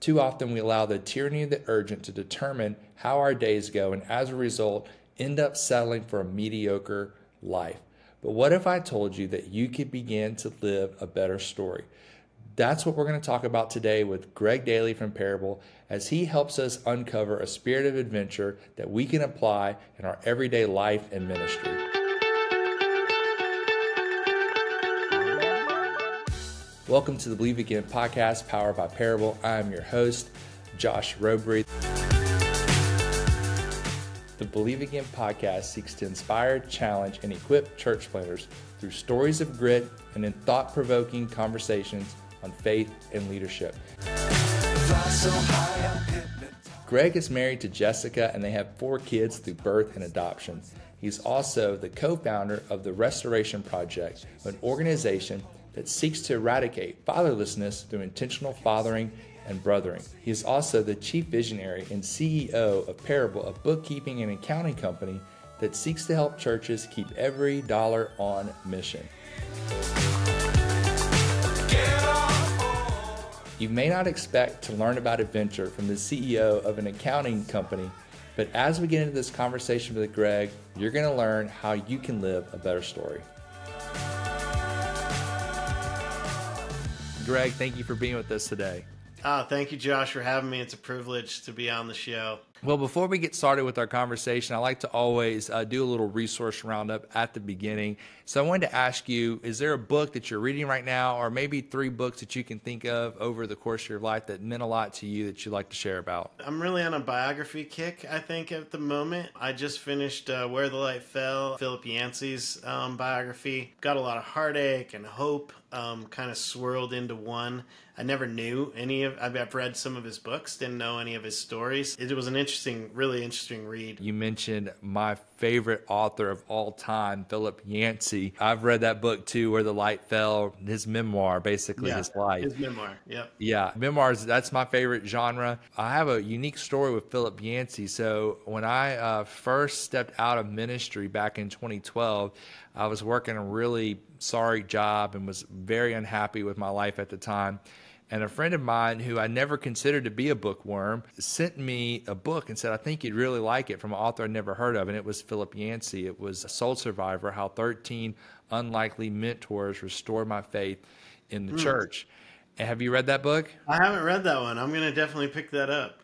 Too often we allow the tyranny of the urgent to determine how our days go, and as a result, end up settling for a mediocre life. But what if I told you that you could begin to live a better story? That's what we're going to talk about today with Greg Daley from Parable, as he helps us uncover a spirit of adventure that we can apply in our everyday life and ministry. Welcome to the Believe Again podcast, powered by Parable. I'm your host, Josh Robry. The Believe Again podcast seeks to inspire, challenge, and equip church planters through stories of grit and in thought-provoking conversations on faith and leadership. Greg is married to Jessica, and they have 4 kids through birth and adoption. He's also the co-founder of the Restoration Project, an organization that seeks to eradicate fatherlessness through intentional fathering and brothering. He is also the chief visionary and CEO of Parable, a bookkeeping and accounting company that seeks to help churches keep every dollar on mission. You may not expect to learn about adventure from the CEO of an accounting company, but as we get into this conversation with Greg, you're going to learn how you can live a better story. Greg, thank you for being with us today. Thank you, Josh, for having me. It's a privilege to be on the show. Well, before we get started with our conversation, I like to always do a little resource roundup at the beginning. So I wanted to ask you, is there a book that you're reading right now, or maybe 3 books that you can think of over the course of your life that meant a lot to you that you'd like to share about? I'm really on a biography kick, I think, at the moment. I just finished Where the Light Fell, Philip Yancey's biography. Got a lot of heartache and hope kind of swirled into one. I never knew I've read some of his books, didn't know any of his stories. It was an really interesting read. You mentioned my favorite author of all time, Philip Yancey. I've read that book too, Where the Light Fell, his memoir, basically his life. His memoir, yep. Yeah, memoirs, that's my favorite genre. I have a unique story with Philip Yancey. So when I first stepped out of ministry back in 2012, I was working a really sorry job and was very unhappy with my life at the time. And a friend of mine who I never considered to be a bookworm sent me a book and said, I think you'd really like it, from an author I'd never heard of. And it was Philip Yancey. It was Soul Survivor, How 13 Unlikely Mentors Restored My Faith in the Church. And have you read that book? I haven't read that one. I'm going to definitely pick that up.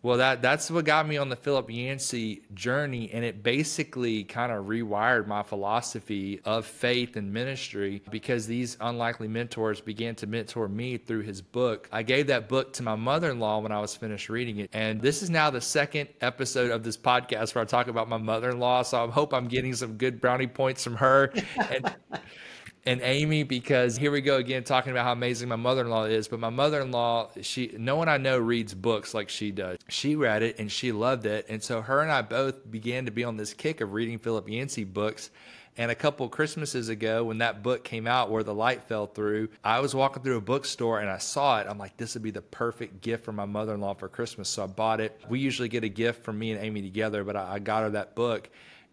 Well, that's what got me on the Philip Yancey journey, and it basically kind of rewired my philosophy of faith and ministry, because these unlikely mentors began to mentor me through his book. I gave that book to my mother-in-law when I was finished reading it, and this is now the 2nd episode of this podcast where I talk about my mother-in-law, so I hope I'm getting some good brownie points from her and Amy, because here we go again talking about how amazing my mother-in-law is. But my mother-in-law, no one I know reads books like she does. She read it and she loved it. And so her and I both began to be on this kick of reading Philip Yancey books. And a couple Christmases ago, when that book came out, Where the Light Fell Through, I was walking through a bookstore and I saw it. I'm like, this would be the perfect gift for my mother-in-law for Christmas. So I bought it. We usually get a gift from me and Amy together, but I got her that book.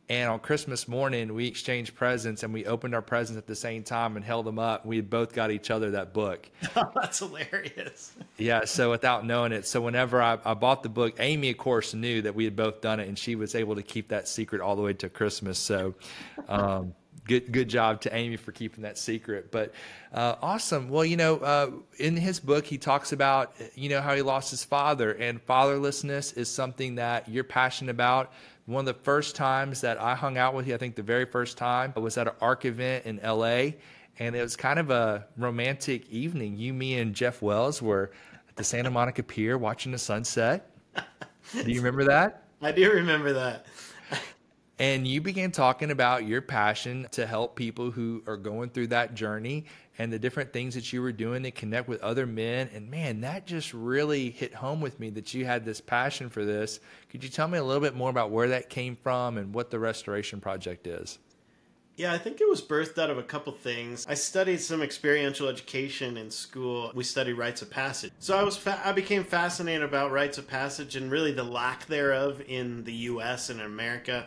And on Christmas morning, we exchanged presents, and we opened our presents at the same time and held them up. We both got each other that book. Oh, that's hilarious. Yeah, so without knowing it. So whenever I bought the book, Amy, of course, knew that we had both done it, and she was able to keep that secret all the way to Christmas. So good job to Amy for keeping that secret. But awesome. Well, in his book, he talks about, how he lost his father, and fatherlessness is something that you're passionate about. One of the first times that I hung out with you, I think the very first time, was at an ARC event in LA, and it was kind of a romantic evening. You, me, and Jeff Wells were at the Santa Monica Pier watching the sunset. Do you remember that? I do remember that. And you began talking about your passion to help people who are going through that journey and the different things that you were doing to connect with other men. And man, that just really hit home with me, that you had this passion for this. Could you tell me a little bit more about where that came from and what the Restoration Project is? Yeah, I think it was birthed out of a couple things. I studied some experiential education in school. We studied rites of passage. So I became fascinated about rites of passage and really the lack thereof in the US and in America.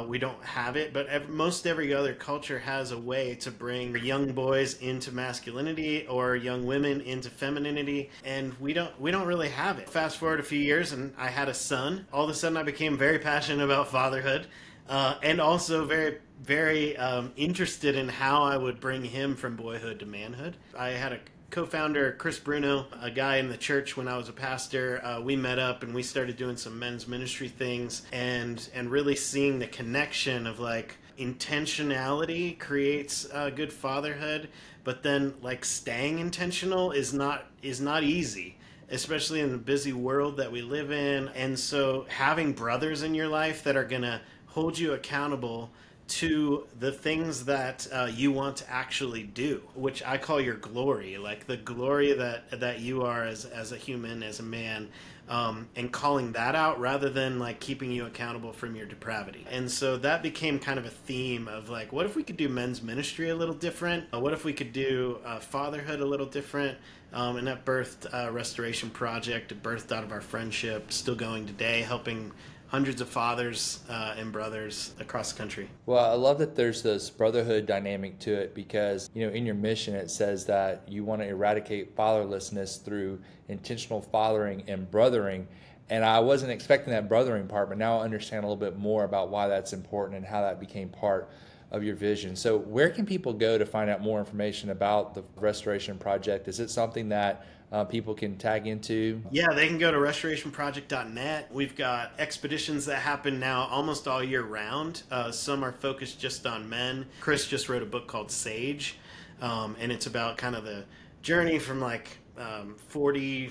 We don't have it, but most every other culture has a way to bring young boys into masculinity or young women into femininity, and we don't really have it. Fast forward a few years, and I had a son. All of a sudden, I became very passionate about fatherhood, and also very interested in how I would bring him from boyhood to manhood. I had a co-founder, Chris Bruno, a guy in the church when I was a pastor. We met up and we started doing some men's ministry things and really seeing the connection of like intentionality creates good fatherhood, but then like staying intentional is not easy, especially in the busy world that we live in. And so having brothers in your life that are going to hold you accountable to the things that you want to actually do, which I call your glory, like the glory that you are as a human, as a man, and calling that out rather than like keeping you accountable from your depravity. And so that became kind of a theme of like, what if we could do men's ministry a little different? What if we could do fatherhood a little different? And that birthed Restoration Project. It birthed out of our friendship, still going today, helping hundreds of fathers and brothers across the country. Well, I love that there's this brotherhood dynamic to it because, in your mission, it says that you want to eradicate fatherlessness through intentional fathering and brothering. And I wasn't expecting that brothering part, but now I understand a little bit more about why that's important and how that became part of your vision. So where can people go to find out more information about the Restoration Project? Is it something that people can tag into? Yeah, they can go to restorationproject.net. We've got expeditions that happen now almost all year round. Some are focused just on men. Chris just wrote a book called Sage, and it's about kind of the journey from like 40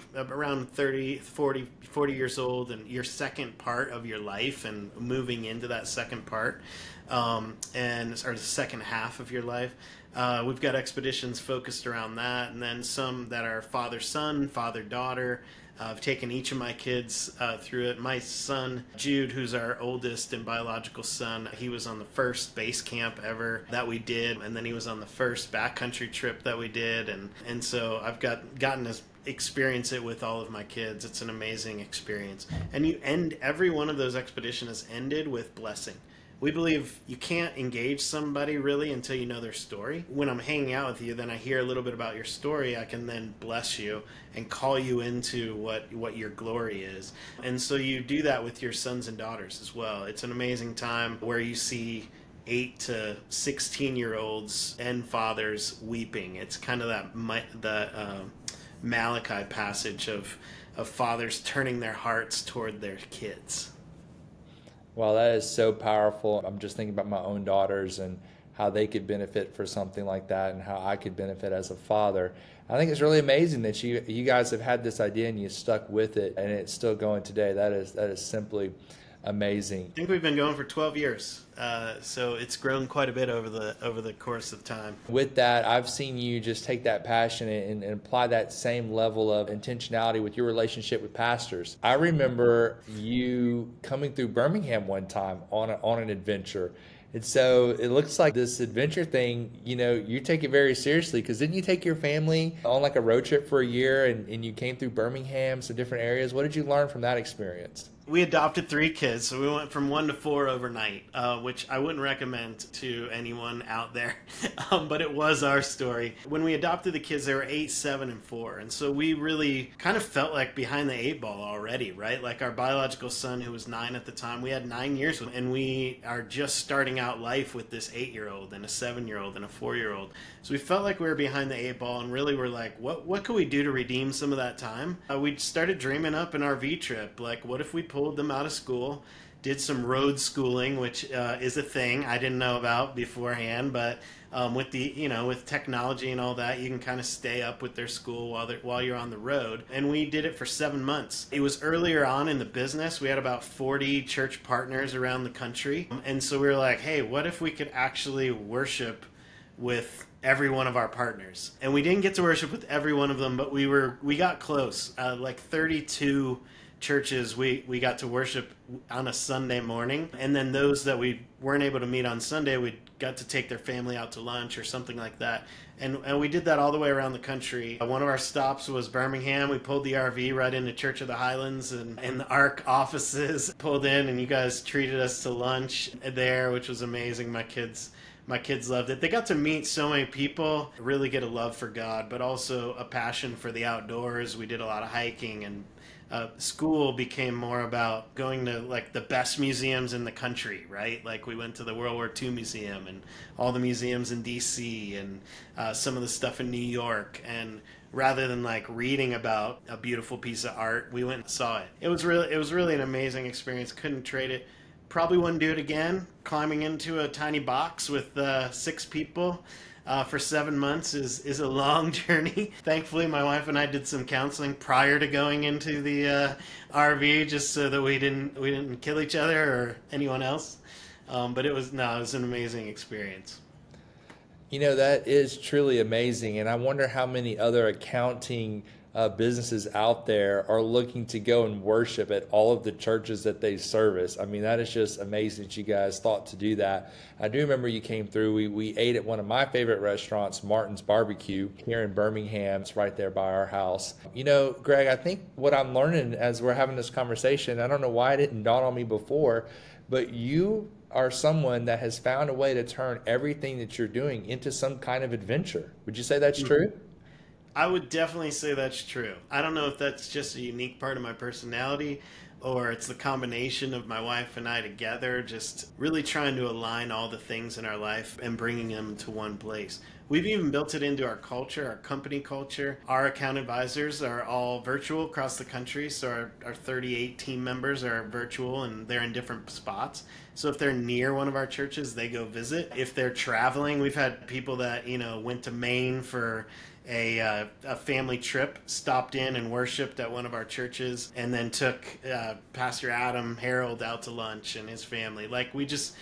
years old and your second part of your life and moving into that second part, or the second half of your life. We've got expeditions focused around that, and then some that are father-son, father-daughter. I've taken each of my kids through it. My son, Jude, who's our oldest and biological son, he was on the first base camp ever that we did, and then he was on the first backcountry trip that we did, and so I've gotten to experience it with all of my kids. It's an amazing experience. And every one of those expeditions has ended with blessing. We believe you can't engage somebody really until you know their story. When I'm hanging out with you, then I hear a little bit about your story. I can then bless you and call you into what your glory is. And so you do that with your sons and daughters as well. It's an amazing time where you see 8 to 16-year-olds and fathers weeping. It's kind of the Malachi passage of fathers turning their hearts toward their kids. Well, that is so powerful. I'm just thinking about my own daughters and how they could benefit for something like that and how I could benefit as a father. I think it's really amazing that you guys have had this idea and you stuck with it and it's still going today. That is simply amazing. I think we've been going for 12 years, so it's grown quite a bit over the course of time. With that, I've seen you just take that passion and apply that same level of intentionality with your relationship with pastors. I remember you coming through Birmingham one time on an adventure. And so it looks like this adventure thing, you take it very seriously, because didn't you take your family on like a road trip for a year and you came through Birmingham, some different areas? What did you learn from that experience? We adopted 3 kids, so we went from 1 to 4 overnight, which I wouldn't recommend to anyone out there, but it was our story. When we adopted the kids, they were 8, 7, and 4, and so we really kind of felt like behind the 8 ball already, right? Like our biological son, who was 9 at the time, we had 9 years with him, and we are just starting out life with this 8-year-old and a 7-year-old and a 4-year-old. So we felt like we were behind the 8 ball, and really were like, what could we do to redeem some of that time? We started dreaming up an RV trip, like what if we pulled them out of school, did some road schooling, which is a thing I didn't know about beforehand, but with technology and all that, you can kind of stay up with their school while you're on the road. And we did it for 7 months. It was earlier on in the business. We had about 40 church partners around the country, and so we were like, hey, what if we could actually worship with every one of our partners? And we didn't get to worship with every one of them, but we got close. Like 32 churches, we got to worship on a Sunday morning. And then those that we weren't able to meet on Sunday, we got to take their family out to lunch or something like that. And we did that all the way around the country. One of our stops was Birmingham. We pulled the RV right into Church of the Highlands, and the ARC offices pulled in, and you guys treated us to lunch there, which was amazing. My kids loved it. They got to meet so many people, really get a love for God, but also a passion for the outdoors. We did a lot of hiking, and school became more about going to like the best museums in the country, right? Like we went to the World War II Museum and all the museums in DC and some of the stuff in New York. And rather than like reading about a beautiful piece of art, we went and saw it. It was really an amazing experience. Couldn't trade it. Probably wouldn't do it again. Climbing into a tiny box with 6 people for 7 months is a long journey. Thankfully, my wife and I did some counseling prior to going into the RV, just so that we didn't kill each other or anyone else. But it was an amazing experience. You know, that is truly amazing, and I wonder how many other accounting businesses out there are looking to go and worship at all of the churches that they service. I mean, that is just amazing that you guys thought to do that. I do remember you came through. We ate at one of my favorite restaurants, Martin's Barbecue, here in Birmingham. It's right there by our house. You know, Greg, I think what I'm learning as we're having this conversation, I don't know why it didn't dawn on me before, but you are someone that has found a way to turn everything that you're doing into some kind of adventure. Would you say that's true? I would definitely say that's true. I don't know if that's just a unique part of my personality or it's the combination of my wife and I together, just really trying to align all the things in our life and bringing them to one place. We've even built it into our culture, our company culture. Our account advisors are all virtual across the country, so our 38 team members are virtual and they're in different spots. So if they're near one of our churches, they go visit. If they're traveling, we've had people that, went to Maine for a family trip, stopped in and worshiped at one of our churches, and then took Pastor Adam Harold out to lunch and his family. Like it's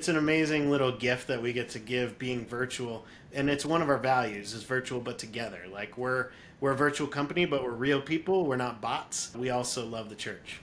an amazing little gift that we get to give being virtual, and it's one of our values is virtual but together. Like we're a virtual company, but we're real people. We're not bots. We also love the church.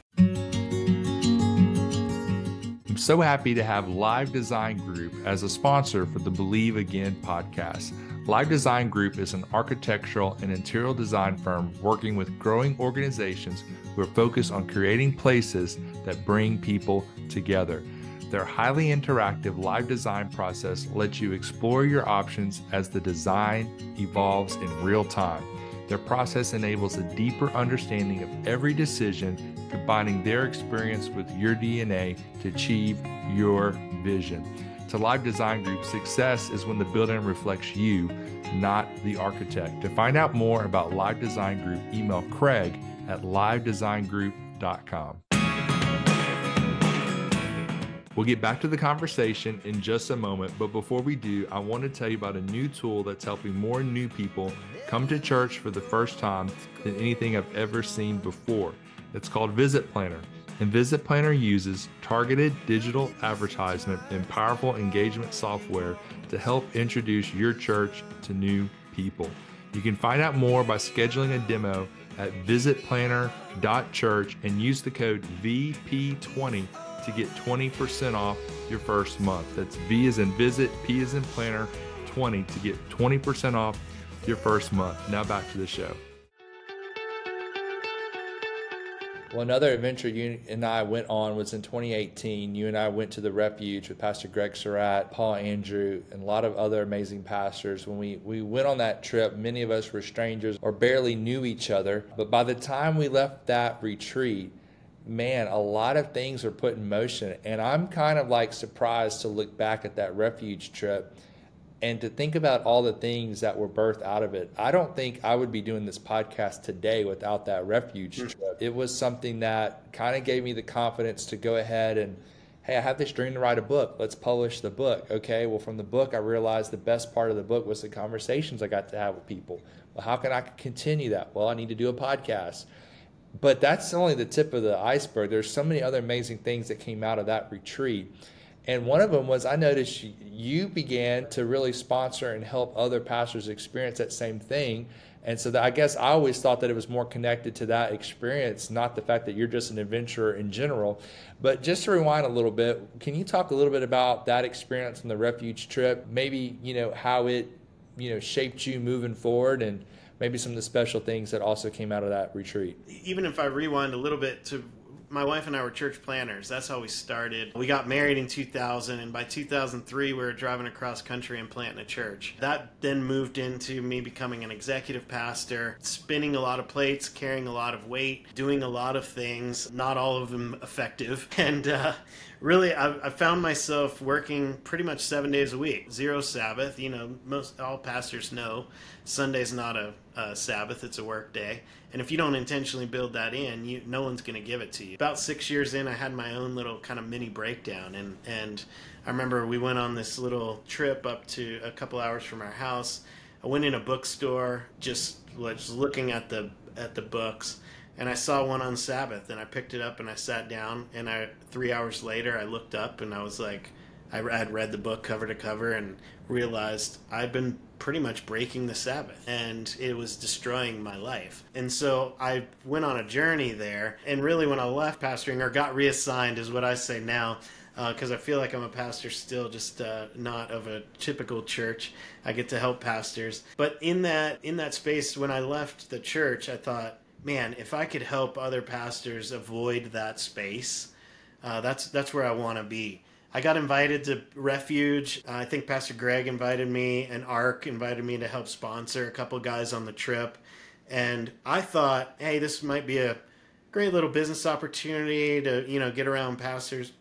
I'm so happy to have Live Design Group as a sponsor for the Believe Again podcast. Live Design Group is an architectural and interior design firm working with growing organizations who are focused on creating places that bring people together. Their highly interactive live design process lets you explore your options as the design evolves in real time. Their process enables a deeper understanding of every decision, combining their experience with your DNA to achieve your vision. To Live Design Group, success is when the building reflects you, not the architect. To find out more about Live Design Group, email Craig at livedesigngroup.com. We'll get back to the conversation in just a moment, but before we do, I want to tell you about a new tool that's helping more new people come to church for the first time than anything I've ever seen before. It's called Visit Planner, and Visit Planner uses targeted digital advertisement and powerful engagement software to help introduce your church to new people. You can find out more by scheduling a demo at visitplanner.church and use the code VP20 to get 20% off your first month. That's V as in visit, P as in planner, 20 to get 20% off your first month. Now back to the show. Well, another adventure you and I went on was in 2018. You and I went to the Refuge with Pastor Greg Surratt, Paul Andrew, and a lot of other amazing pastors. When we went on that trip, many of us were strangers or barely knew each other. But by the time we left that retreat, man, a lot of things are put in motion. And I'm kind of like surprised to look back at that Refuge trip and to think about all the things that were birthed out of it. I don't think I would be doing this podcast today without that Refuge trip. It was something that kind of gave me the confidence to go ahead and, hey, I have this dream to write a book. Let's publish the book. Okay, well, from the book, I realized the best part of the book was the conversations I got to have with people. Well, how can I continue that? Well, I need to do a podcast. But that's only the tip of the iceberg. There's so many other amazing things that came out of that retreat. And one of them was I noticed you began to really sponsor and help other pastors experience that same thing. And so I guess I always thought that it was more connected to that experience, not the fact that you're just an adventurer in general. But just to rewind a little bit, can you talk a little bit about that experience on the refuge trip? Maybe, how it, shaped you moving forward, and maybe some of the special things that also came out of that retreat. Even if I rewind a little bit to my wife and I were church planners. That's how we started. We got married in 2000, and by 2003, we were driving across country and planting a church. That then moved into me becoming an executive pastor, spinning a lot of plates, carrying a lot of weight, doing a lot of things, not all of them effective. And really, I found myself working pretty much 7 days a week, 0 Sabbath. All pastors know Sunday's not a Sabbath, it's a work day. And if you don't intentionally build that in, no one's going to give it to you. About 6 years in, I had my own little kind of mini breakdown. And I remember we went on this little trip up to a couple hours from our house. I went in a bookstore, just was looking at the books, and I saw one on Sabbath, and I picked it up and I sat down, and 3 hours later I looked up and I was like, I had read the book cover to cover and realized I'd been pretty much breaking the Sabbath, and it was destroying my life. And so I went on a journey there, and really when I left pastoring, or got reassigned is what I say now, because I feel like I'm a pastor still, just not of a typical church. I get to help pastors. But in that space, when I left the church, I thought, man, if I could help other pastors avoid that space, that's where I want to be. I got invited to Refuge. I think Pastor Greg invited me, and ARC invited me to help sponsor a couple guys on the trip. And I thought, hey, this might be a great little business opportunity to, get around pastors.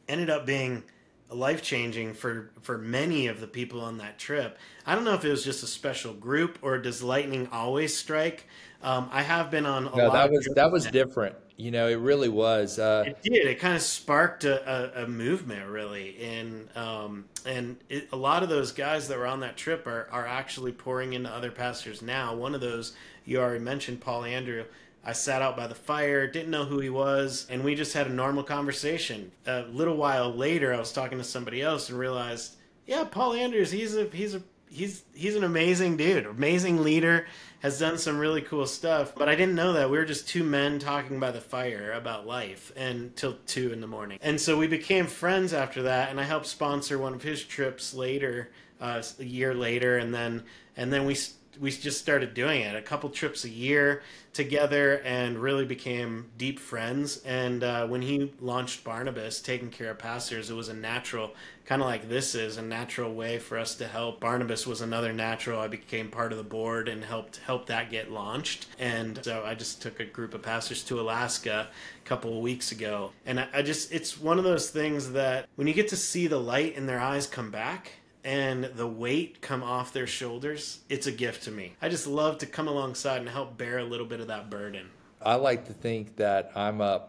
Ended up being life-changing for many of the people on that trip. I don't know if it was just a special group, or does lightning always strike? I have been on a lot of... That was different. It really was. It did. It kind of sparked a movement, really. And a lot of those guys that were on that trip are actually pouring into other pastors now. One of those, you already mentioned, Paul Andrew. I sat out by the fire, didn't know who he was, and we just had a normal conversation. A little while later, I was talking to somebody else and realized, yeah, Paul Andrews, he's an amazing dude, amazing leader, has done some really cool stuff. But I didn't know that. We were just two men talking by the fire about life till 2 a.m. And so we became friends after that, and I helped sponsor one of his trips later, a year later, and then we just started doing it, a couple trips a year together, and really became deep friends. And when he launched Barnabas, taking care of pastors, it was a natural, kind of like this is, a natural way for us to help. Barnabas was another natural. I became part of the board and helped that get launched. And so I just took a group of pastors to Alaska a couple of weeks ago. And it's one of those things that when you get to see the light in their eyes come back, and the weight come off their shoulders, it's a gift to me. I just love to come alongside and help bear a little bit of that burden. I like to think that I'm a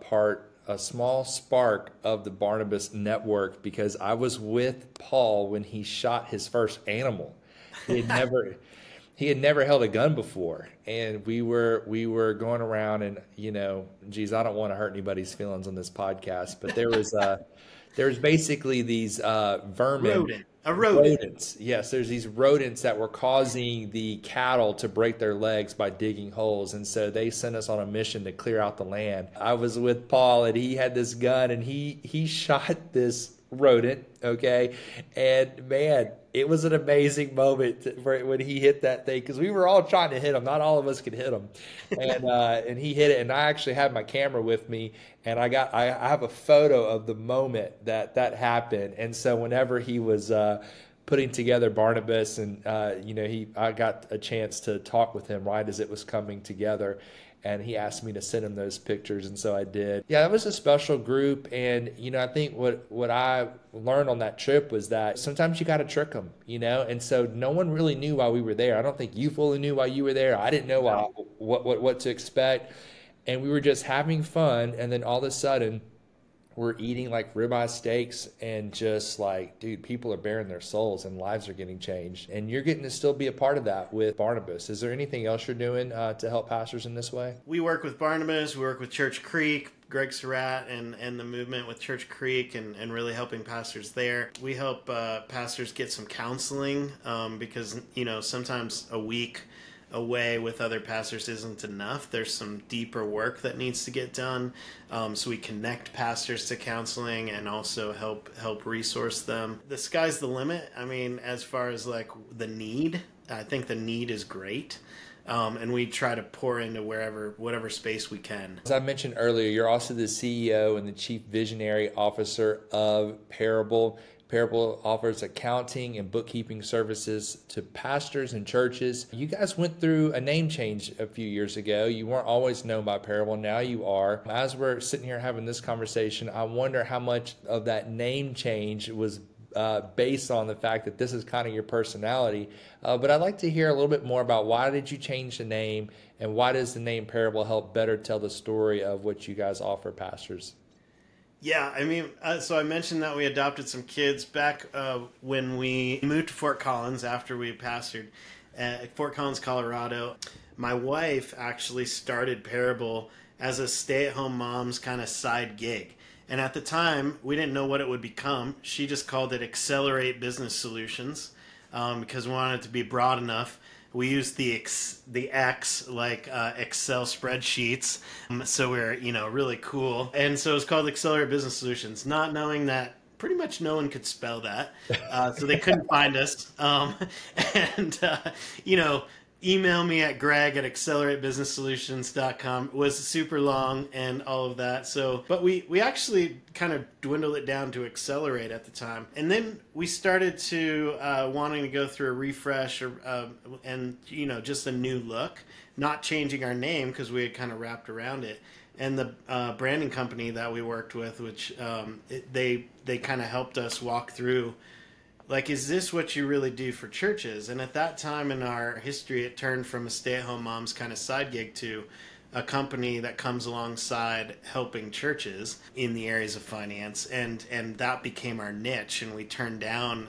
small spark of the Barnabas network, because I was with Paul when he shot his first animal. He had never held a gun before, and we were going around, and I don't want to hurt anybody's feelings on this podcast, but there was basically these vermin. Rodents. Yes, there's these rodents that were causing the cattle to break their legs by digging holes, and so they sent us on a mission to clear out the land. I was with Paul, and he had this gun, and he shot this rodent, okay? And man, it was an amazing moment when he hit that thing, because we were all trying to hit him. Not all of us could hit him. And he hit it, and I actually had my camera with me, and I have a photo of the moment that happened. And so whenever he was putting together Barnabas, and I got a chance to talk with him right as it was coming together, and he asked me to send him those pictures, and so I did. Yeah, it was a special group, and I think what I learned on that trip was that sometimes you got to trick them, and so no one really knew why we were there. I don't think you fully knew why you were there. I didn't know what to expect, and we were just having fun, and then all of a sudden, we're eating like ribeye steaks, and just like, dude, people are bearing their souls and lives are getting changed. And you're getting to still be a part of that with Barnabas. Is there anything else you're doing to help pastors in this way? We work with Barnabas. We work with Church Creek, Greg Surratt and the movement with Church Creek, and really helping pastors there. We help pastors get some counseling because, sometimes a week away with other pastors isn't enough. There's some deeper work that needs to get done. So we connect pastors to counseling and also help resource them. The sky's the limit. I mean, as far as like the need, I think the need is great. And we try to pour into whatever space we can. As I mentioned earlier, you're also the CEO and the Chief Visionary Officer of Parable. Parable offers accounting and bookkeeping services to pastors and churches. You guys went through a name change a few years ago. You weren't always known by Parable. Now you are. As we're sitting here having this conversation, I wonder how much of that name change was based on the fact that this is kind of your personality. But I'd like to hear a little bit more about why did you change the name, and why does the name Parable help better tell the story of what you guys offer pastors? Yeah, I mean, so I mentioned that we adopted some kids back when we moved to Fort Collins after we pastored at Fort Collins, Colorado. My wife actually started Parable as a stay-at-home mom's kind of side gig. And at the time, we didn't know what it would become. She just called it Accelerate Business Solutions because we wanted it to be broad enough. We used the X like Excel spreadsheets, so we're really cool. And so it's called Accelerate Business Solutions, not knowing that pretty much no one could spell that, so they couldn't find us. Email me at greg@acceleratebusinesssolutions.com was super long and all of that. So, but we actually kind of dwindled it down to Accelerate at the time. And then we started to wanting to go through a refresh and just a new look, not changing our name because we had kind of wrapped around it. And the branding company that we worked with, which they kind of helped us walk through, like, is this what you really do for churches? And at that time in our history, it turned from a stay-at-home mom's kind of side gig to a company that comes alongside helping churches in the areas of finance. And that became our niche. And we turned down,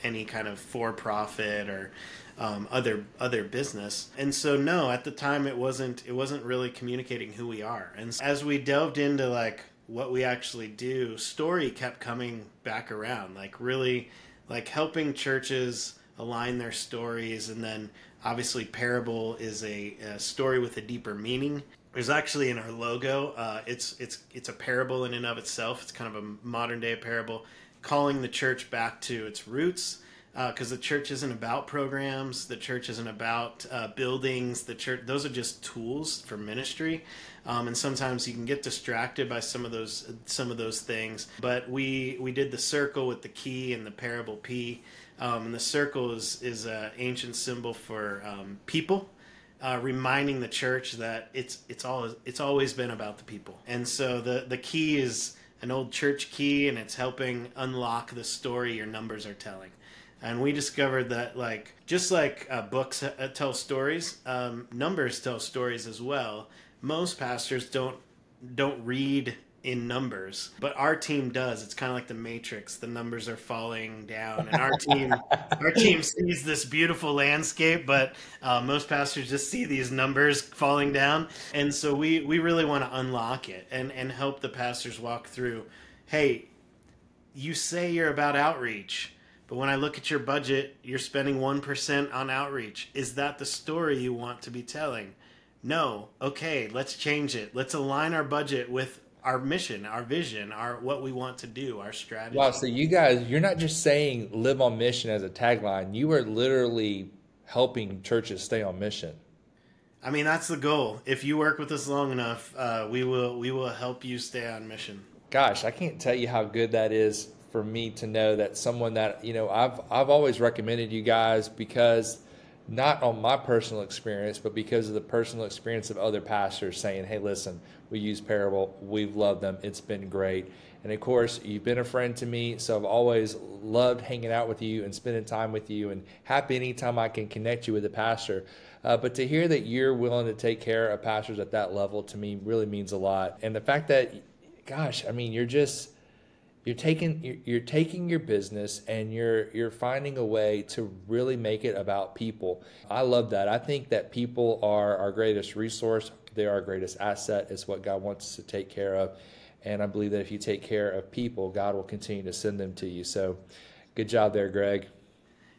any kind of for-profit or other business. And so, no, at the time, it wasn't really communicating who we are. And as we delved into, like, what we actually do, story kept coming back around, like, really, like helping churches align their stories. And then obviously Parable is a story with a deeper meaning. There's actually in our logo, it's a parable in and of itself. It's kind of a modern day parable, calling the church back to its roots, because the church isn't about programs. The church isn't about buildings. The church, those are just tools for ministry. And sometimes you can get distracted by some of those things. But we did the circle with the key and the parable P. And the circle is an ancient symbol for people, reminding the church that it's always been about the people. And so the key is an old church key, and it's helping unlock the story your numbers are telling. And we discovered that, like, just like books tell stories, numbers tell stories as well. Most pastors don't read in numbers, but our team does. It's kind of like the Matrix. The numbers are falling down, and our team sees this beautiful landscape, but most pastors just see these numbers falling down. And so we really want to unlock it and help the pastors walk through, hey, you say you're about outreach, but when I look at your budget, you're spending 1% on outreach. Is that the story you want to be telling? No. Okay, let's change it. Let's align our budget with our mission, our vision, what we want to do, our strategy. Wow, so you guys, you're not just saying live on mission as a tagline. You are literally helping churches stay on mission. I mean, that's the goal. If you work with us long enough, we will help you stay on mission. Gosh, I can't tell you how good that is for me to know that someone that, I've always recommended you guys, because not on my personal experience, but because of the personal experience of other pastors saying, hey, listen, we use Parable. We've loved them. It's been great. And of course, you've been a friend to me, so I've always loved hanging out with you and spending time with you, and happy anytime I can connect you with a pastor. But to hear that you're willing to take care of pastors at that level, to me, really means a lot. And the fact that, gosh, I mean, you're taking your business and you're finding a way to really make it about people. I love that. I think that people are our greatest resource. They're our greatest asset. It's what God wants us to take care of. And I believe that if you take care of people, God will continue to send them to you. So good job there, Greg.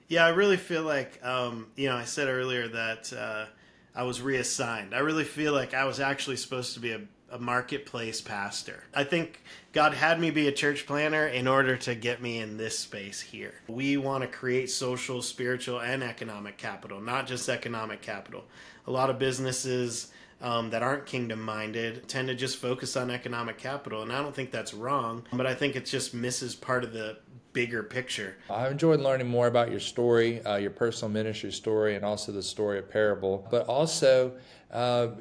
Yeah, I really feel like, I said earlier that I was reassigned. I really feel like I was actually supposed to be a marketplace pastor. I think God had me be a church planner in order to get me in this space here. We want to create social, spiritual, and economic capital, not just economic capital. A lot of businesses that aren't kingdom minded tend to just focus on economic capital, and I don't think that's wrong, but I think it just misses part of the bigger picture. I've enjoyed learning more about your story, your personal ministry story, and also the story of Parable. But also,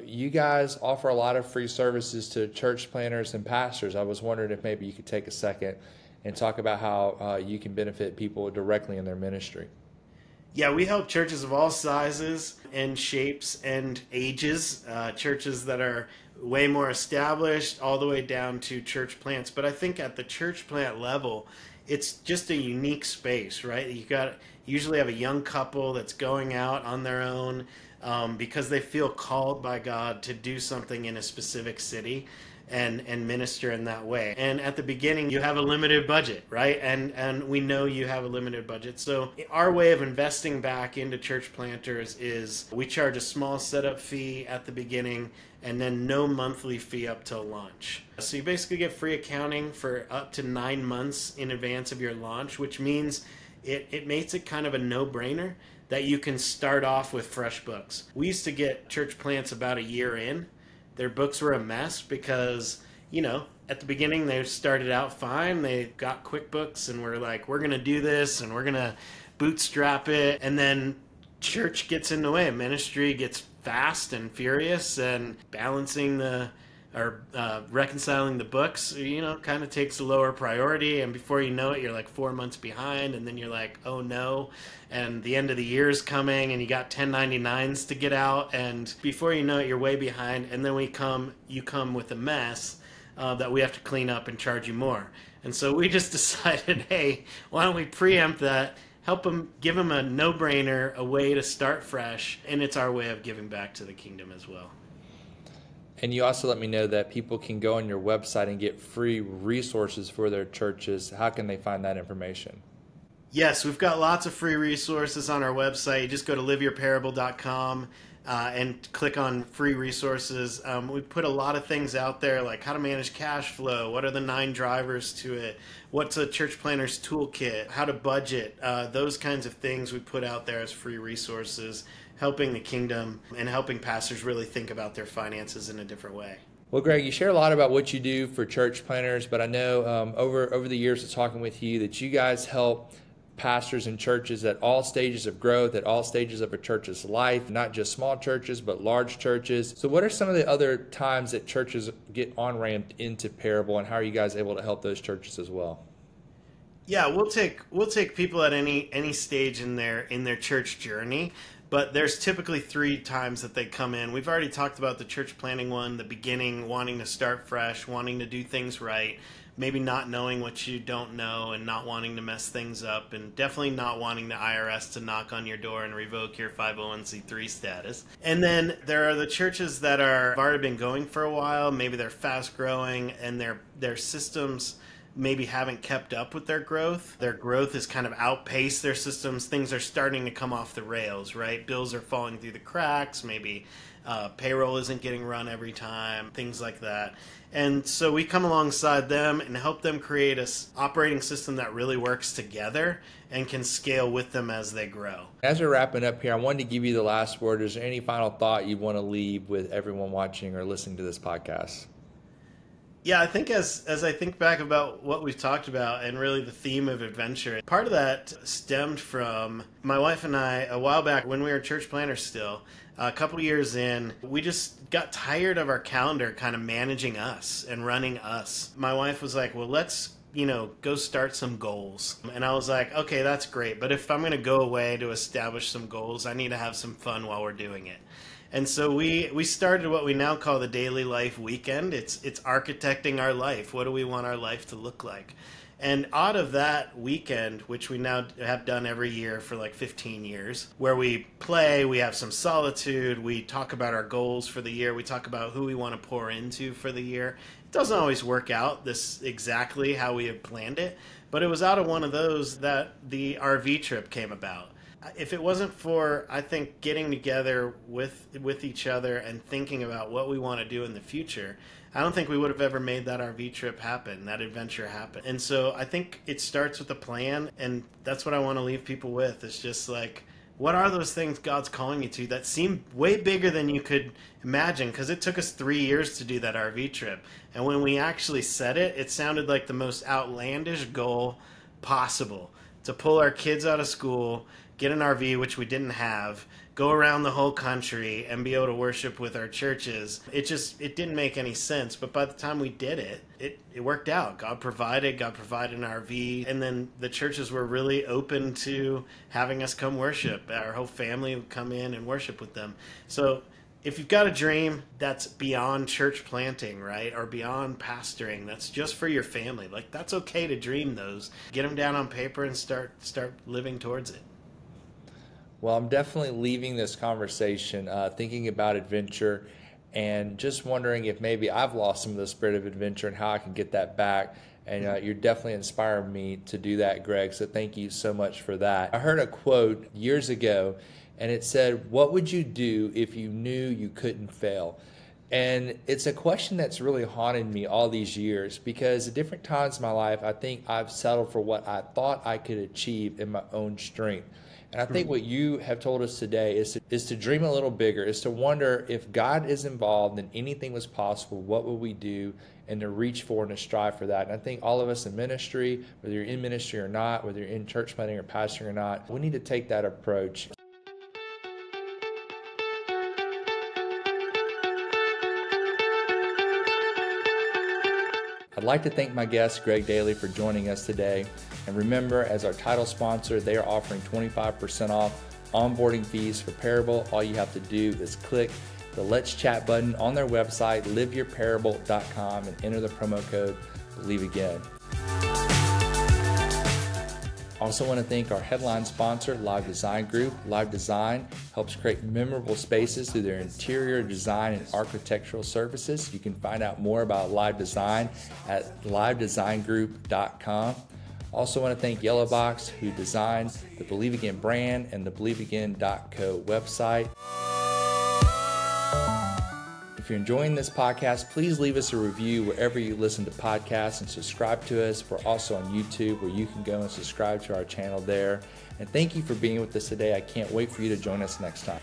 you guys offer a lot of free services to church planners and pastors. I was wondering if maybe you could take a second and talk about how you can benefit people directly in their ministry. Yeah, we help churches of all sizes and shapes and ages, churches that are way more established all the way down to church plants. But I think at the church plant level, it's just a unique space, right? You usually have a young couple that's going out on their own because they feel called by God to do something in a specific city and minister in that way. And at the beginning, you have a limited budget, right? And we know you have a limited budget. So our way of investing back into church planters is we charge a small setup fee at the beginning and then no monthly fee up till launch. So you basically get free accounting for up to 9 months in advance of your launch, which means it makes it kind of a no-brainer that you can start off with fresh books. We used to get church plants about a year in. Their books were a mess because, at the beginning they started out fine. They got QuickBooks and were like, we're going to do this and we're going to bootstrap it. And then church gets in the way. Ministry gets fast and furious, and reconciling the books, kind of takes a lower priority. And before you know it, you're like 4 months behind. And then you're like, oh no. And the end of the year is coming and you got 1099s to get out. And before you know it, you're way behind. And then you come with a mess that we have to clean up and charge you more. And so we just decided, hey, why don't we preempt that? Help them, give them a no-brainer, a way to start fresh, and it's our way of giving back to the kingdom as well. And you also let me know that people can go on your website and get free resources for their churches. How can they find that information? Yes, we've got lots of free resources on our website. You just go to liveyourparable.com and click on free resources. We put a lot of things out there, like how to manage cash flow, what are the 9 drivers to it, what's a church planner's toolkit, how to budget, those kinds of things we put out there as free resources, helping the kingdom and helping pastors really think about their finances in a different way. Well, Greg, you share a lot about what you do for church planners, but I know over the years of talking with you that you guys help pastors and churches at all stages of growth, at all stages of a church's life, not just small churches, but large churches. So what are some of the other times that churches get on-ramped into Parable, and how are you guys able to help those churches as well? Yeah, we'll take people at any stage in their church journey, but there's typically 3 times that they come in. We've already talked about the church planning one, the beginning, wanting to start fresh, wanting to do things right, maybe not knowing what you don't know and not wanting to mess things up, and definitely not wanting the IRS to knock on your door and revoke your 501c3 status. And then there are the churches that have already been going for a while, maybe they're fast growing and their systems maybe haven't kept up with their growth. Their growth has kind of outpaced their systems. Things are starting to come off the rails, right? Bills are falling through the cracks. Maybe payroll isn't getting run every time, things like that. And so we come alongside them and help them create an operating system that really works together and can scale with them as they grow. As we're wrapping up here, I wanted to give you the last word. Is there any final thought you want to leave with everyone watching or listening to this podcast? Yeah, I think as I think back about what we've talked about and really the theme of adventure, part of that stemmed from my wife and I a while back when we were church planners still. A couple years in, we just got tired of our calendar kind of managing us and running us. My wife was like, well, let's go start some goals. And I was like, okay, that's great. But if I'm going to go away to establish some goals, I need to have some fun while we're doing it. And so we started what we now call the Daily Life Weekend. It's architecting our life. What do we want our life to look like? And out of that weekend, which we now have done every year for like 15 years, where we play, we have some solitude, we talk about our goals for the year, we talk about who we want to pour into for the year. It doesn't always work out this exactly how we had planned it, but it was out of one of those that the RV trip came about. if it wasn't for, I think, getting together with each other and thinking about what we want to do in the future, I don't think we would have ever made that RV trip happen, that adventure happen. And so I think it starts with a plan, and that's what I want to leave people with. It's just like, what are those things God's calling you to that seem way bigger than you could imagine? Because it took us 3 years to do that RV trip. And when we actually said it, it sounded like the most outlandish goal possible. To pull our kids out of school, get an RV, which we didn't have, go around the whole country and be able to worship with our churches. It didn't make any sense. But by the time we did it, it worked out. God provided an RV. And then the churches were really open to having us come worship. Our whole family would come in and worship with them. So if you've got a dream that's beyond church planting, right, or beyond pastoring, that's just for your family, like, that's okay to dream those. Get them down on paper and start living towards it. Well, I'm definitely leaving this conversation thinking about adventure and just wondering if maybe I've lost some of the spirit of adventure and how I can get that back. And you're definitely inspiring me to do that, Greg. So thank you so much for that. I heard a quote years ago, and it said, "What would you do if you knew you couldn't fail?" And it's a question that's really haunted me all these years, because at different times in my life, I think I've settled for what I thought I could achieve in my own strength. And I think what you have told us today is to dream a little bigger, is to wonder if God is involved and anything was possible, what would we do, and to reach for and to strive for that. And I think all of us in ministry, whether you're in ministry or not, whether you're in church planting or pastoring or not, we need to take that approach. I'd like to thank my guest, Greg Daley, for joining us today. And remember, as our title sponsor, they are offering 25% off onboarding fees for Parable. All you have to do is click the Let's Chat button on their website, liveyourparable.com, and enter the promo code BelieveAgain. Also want to thank our headline sponsor, Live Design Group. Live Design helps create memorable spaces through their interior design and architectural services. You can find out more about Live Design at livedesigngroup.com. Also want to thank Yellow Box, who designed the Believe Again brand and the BelieveAgain.co website. If you're enjoying this podcast, please leave us a review wherever you listen to podcasts and subscribe to us. We're also on YouTube, where you can go and subscribe to our channel there. And thank you for being with us today. I can't wait for you to join us next time.